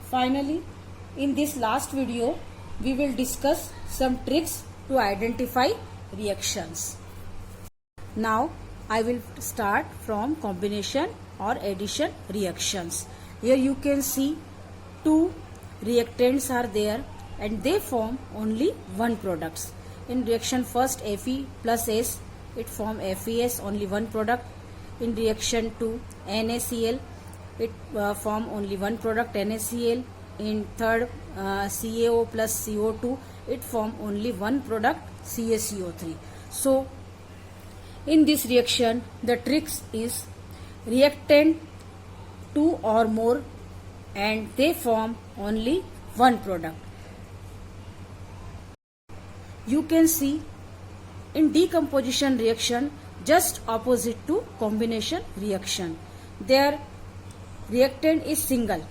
Finally, in this last video, we will discuss some tricks to identify reactions. Now, I will start from combination or addition reactions. Here you can see two reactants are there and they form only one product. In reaction first Fe plus S, it form FeS, only one product. In reaction 2 NaCl, it form only one product, NaCl. In third CaO plus CO2, it form only one product, CaCO3. So in this reaction, the tricks is reactant two or more and they form only one product. You can see in decomposition reaction just opposite to combination reaction. Their reactant is single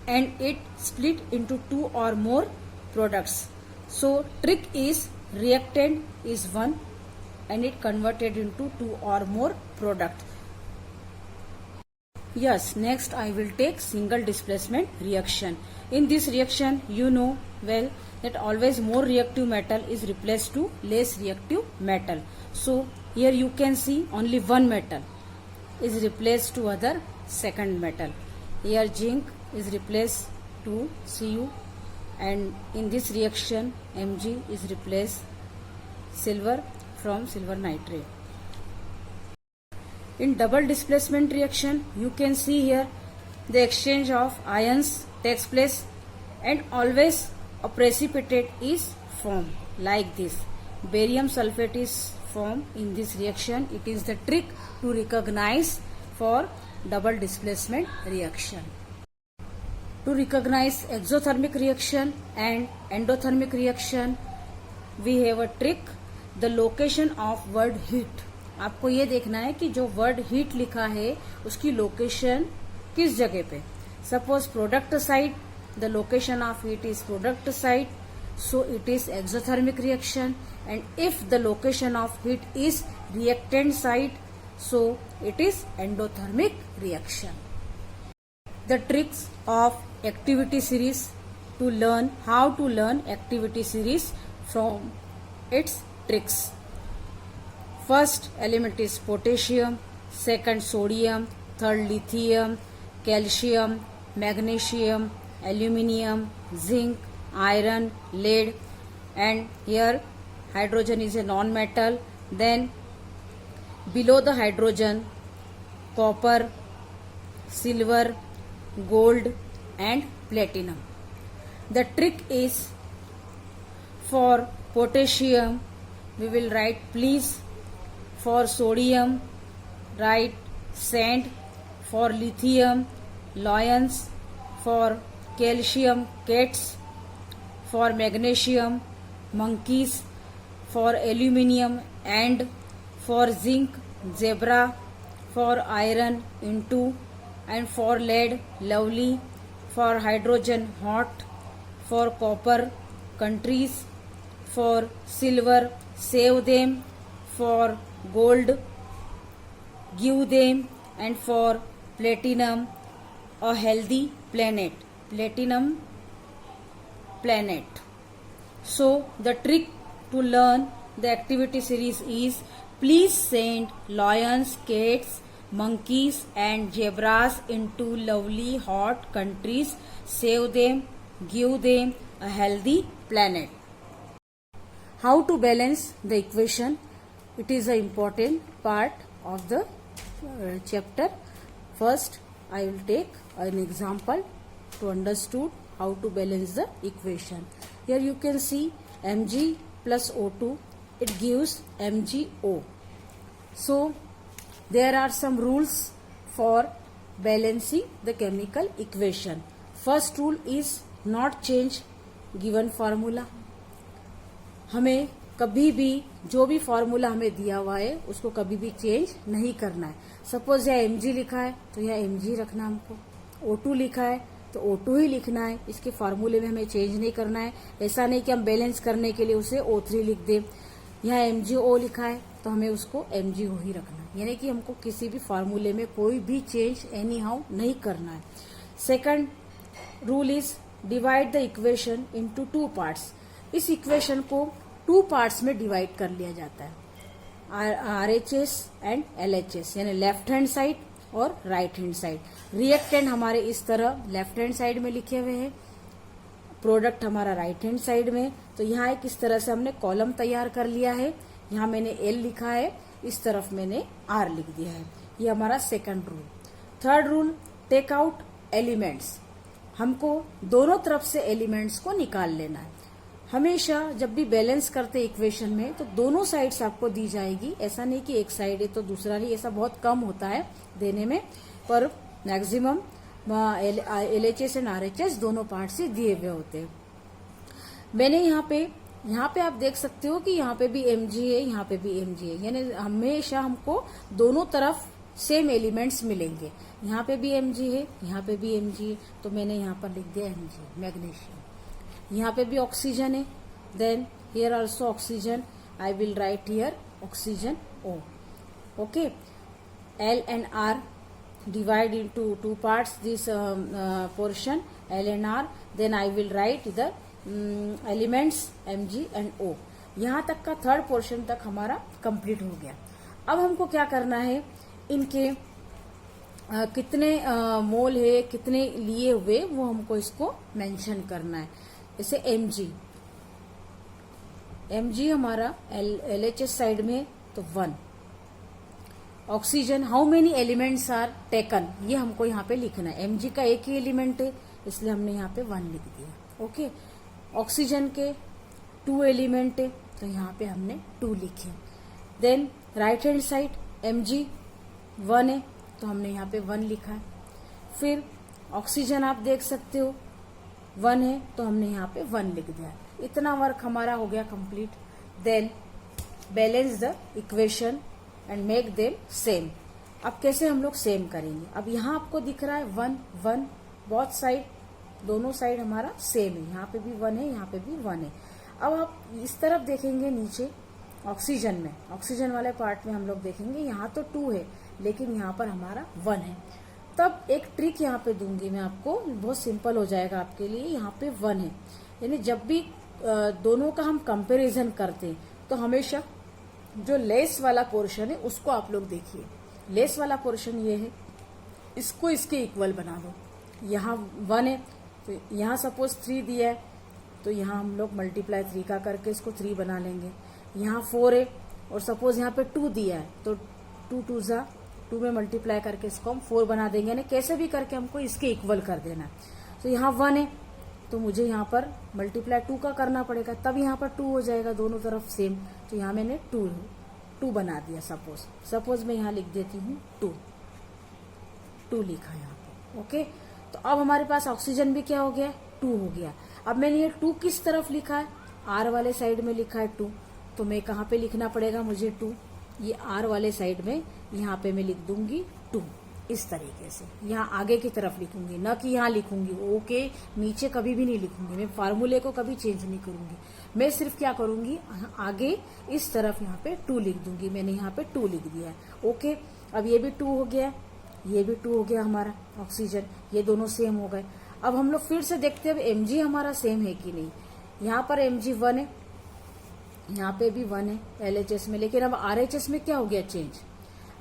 and it split into two or more products. So trick is reactant is one and it converted into two or more product. Yes, next I will take single displacement reaction. In this reaction, you know well that always more reactive metal is replaced to less reactive metal. So here you can see only one metal is replaced to other second metal. Here zinc is replaced to Cu, and in this reaction Mg is replaced silver from silver nitrate. In double displacement reaction, you can see here the exchange of ions takes place and always a precipitate is formed like this. Barium sulfate is formed in this reaction. It is the trick to recognize for double displacement reaction. To recognize exothermic reaction and endothermic reaction, we have a trick, the location of word heat. आपको ये देखना है कि जो word heat लिखा है उसकी location किस जगह पे. Suppose product side, the location of heat is product side, so it is exothermic reaction. And if the location of heat is reactant side, so it is endothermic reaction. The tricks of activity series to learn how to learn activity series from its tricks. First element is potassium, second sodium, third lithium, calcium, magnesium, aluminium, zinc, iron, lead, and here hydrogen is a non-metal. Then below the hydrogen, copper, silver, gold and platinum. The trick is for potassium we will write please, for sodium write sand, for lithium lions, for calcium cats, for magnesium monkeys, for aluminium and for zinc zebra, for iron into, and for lead lovely, for hydrogen hot, for copper countries, for silver save them, for gold give them, and for platinum a healthy planet, platinum planet. So the trick to learn the activity series is please send lions, cats, monkeys and zebras into lovely hot countries, save them, give them a healthy planet. How to balance the equation? It is an important part of the chapter. First, I will take an example to understand how to balance the equation. Here you can see Mg plus O2, it gives MgO. So, there are some rules for balancing the chemical equation. First rule is not change given formula. हमें कभी भी जो भी formula हमें दिया हुआ है उसको कभी भी चेंज नहीं करना है. सपोज यहाँ Mg लिखा है तो यहाँ Mg रखना हमको, O2 लिखा है तो O2 ही लिखना है, इसके फार्मूले में हमें चेंज नहीं करना है. ऐसा नहीं कि हम बैलेंस करने के लिए उसे O3 लिख दें. यहाँ MgO लिखा है तो हमें उसको MgO ही रखना है, यानी कि हमको किसी भी फार्मूले में कोई भी चेंज एनी हाउ नहीं करना है. Second, rule is divide the equation into 2 parts. इस इक्वेशन को 2 पार्ट्स में डिवाइड कर लिया जाता है, RHS एंड LHS, यानी लेफ्ट हैंड साइड और राइट हैंड साइड। रिएक्टेंट हमारे इस तरह लेफ्ट हैंड साइड में लिखे हुए हैं, प्रोडक्ट हमारा राइट हैंड साइड में। तो यहाँ एक इस तरह से हमने कॉलम तैयार कर लिया है। यहाँ मैंने L लिखा है, इस तरफ मैंने R लिख दिया है। ये हमारा second rule. Third rule, take out elements. हमको दोनों तरफ से एलिमेंट्स को निकाल लेना है। हमेशा जब भी बैलेंस करते इक्वेशन में तो दोनों साइड्स आपको दी जाएगी। ऐसा नहीं कि एक साइड है तो दूसरा नहीं, ऐसा बहुत कम होता है देने में, पर मैक्सिमम LHS एंड RHS दोनों पार्ट से दिए हुए होते हैं। मैंने यहाँ पे आप देख सकते हो कि यहाँ पे भी Mg है, यहाँ पे भी Mg है, यानी हमेशा हमको दोनों तरफ सेम एलिमेंट्स मिलेंगे। यहाँ पे भी Mg है, यहाँ पे भी Mg है, तो मैंने यहाँ पर लिख दिया Mg, मैग्नीशियम। यहाँ पे भी ऑक्सीजन है, then here also oxygen, I will write here oxygen O। Okay, L and R divide into 2 parts this portion, L and R, then I will write the elements Mg and O। यहाँ तक का third portion तक हमारा complete हो गया। अब हमको क्या करना है, इनके कितने मोल है, कितने लिए हुए, वो हमको इसको मेंशन करना है। जैसे Mg हमारा LHS साइड में तो 1। Oxygen, how many elements are taken, ये हमको यहाँ पे लिखना है। Mg का एक ही एलिमेंट है, इसलिए हमने यहाँ पे 1 लिख दिया। ओके, ऑक्सीजन के 2 एलिमेंट है, तो यहाँ पे हमने 2 लिखे। Then right hand side Mg 1 है, तो हमने यहाँ पे 1 लिखा है। फिर ऑक्सीजन आप देख सकते हो 1 है, तो हमने यहाँ पे 1 लिख दिया। इतना वर्क हमारा हो गया complete. Then balance the equation and make them same. अब कैसे हम लोग सेम करेंगे, अब यहाँ आपको दिख रहा है 1 1, बहुत साइड, दोनों साइड हमारा सेम है, यहाँ पे भी 1 है, यहाँ पे भी 1 है। अब आप इस तरफ देखेंगे नीचे ऑक्सीजन में, ऑक्सीजन वाले पार्ट में हम लोग देखेंगे यहाँ तो 2 है, लेकिन यहाँ पर हमारा 1 है। तब एक ट्रिक यहाँ पे दूंगी मैं आपको, बहुत सिंपल हो जाएगा आपके लिए। यहाँ पे 1 है, यानी जब भी दोनों का हम कंपैरिजन करते हैं तो हमेशा जो लेस वाला पोर्शन है उसको आप लोग देखिए। लेस वाला पोर्शन ये है, इसको इसके इक्वल बना दो। यहाँ 1 है, तो यहाँ सपोज 3 दिया है, तो यहाँ हम लोग मल्टीप्लाई 3 का करके इसको 3 बना लेंगे। यहाँ 4 है और सपोज यहाँ पे 2 दिया है, तो 2 2 जा 2 में मल्टीप्लाई करके इसको हम 4 बना देंगे, यानी कैसे भी करके हमको इसके इक्वल कर देना है। तो यहाँ 1 है, तो मुझे यहाँ पर मल्टीप्लाई 2 का करना पड़ेगा, तब यहाँ पर 2 हो जाएगा, दोनों तरफ सेम। तो यहाँ मैंने 2 बना दिया। सपोज मैं यहाँ लिख देती हूँ 2 लिखा यहाँ पे। ओके, तो अब हमारे पास ऑक्सीजन भी क्या हो गया, 2 हो गया। अब मैंने ये 2 किस तरफ लिखा है, R वाले साइड में लिखा है 2, तो मैं कहाँ पे लिखना पड़ेगा मुझे 2, ये R वाले साइड में, यहाँ पे मैं लिख दूंगी 2 इस तरीके से। यहाँ आगे की तरफ लिखूंगी, न कि यहाँ लिखूंगी ओके नीचे, कभी भी नहीं लिखूंगी मैं, फार्मूले को कभी चेंज नहीं करूंगी। मैं सिर्फ क्या करूंगी, आगे इस तरफ यहाँ पे 2 लिख दूंगी। मैंने यहाँ पे 2 लिख दिया है। ओके, अब ये भी 2 हो गया, ये भी 2 हो गया हमारा ऑक्सीजन, ये दोनों सेम हो गए। अब हम लोग फिर से देखते हैं Mg हमारा सेम है कि नहीं। यहाँ पर Mg 1 है, यहाँ पे भी 1 है LHS में, लेकिन अब RHS में क्या हो गया चेंज।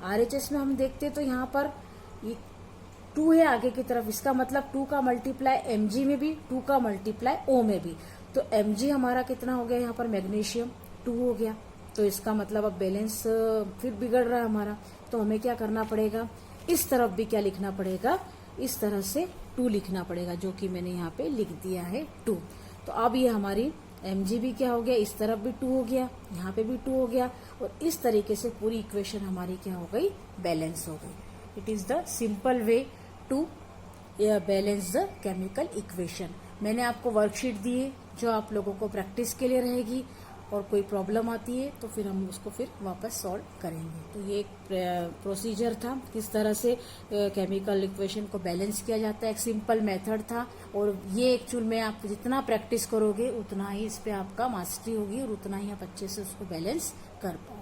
RHS में हम देखते तो यहाँ पर ये 2 है आगे की तरफ, इसका मतलब 2 का मल्टीप्लाई Mg में भी, 2 का मल्टीप्लाई O में भी। तो Mg हमारा कितना हो गया, यहाँ पर मैग्नीशियम 2 हो गया। तो इसका मतलब अब बैलेंस फिर बिगड़ रहा है हमारा। तो हमें क्या करना पड़ेगा, इस तरफ भी क्या लिखना पड़ेगा, इस तरह से 2 लिखना पड़ेगा, जो कि मैंने यहाँ पे लिख दिया है 2। तो अब ये हमारी Mg भी क्या हो गया, इस तरफ भी 2 हो गया, यहाँ पे भी 2 हो गया, और इस तरीके से पूरी इक्वेशन हमारी क्या हो गई, बैलेंस हो गई। It is the simple way to balance the chemical equation. मैंने आपको वर्कशीट दी है जो आप लोगों को प्रैक्टिस के लिए रहेगी, और कोई प्रॉब्लम आती है तो फिर हम उसको फिर वापस सॉल्व करेंगे। तो ये एक प्रोसीजर था, किस तरह से केमिकल इक्वेशन को बैलेंस किया जाता है, एक सिंपल मेथड था। और ये एक्चुअल में आप जितना प्रैक्टिस करोगे उतना ही इस पे आपका मास्टरी होगी, और उतना ही आप अच्छे से उसको बैलेंस कर पाओगे।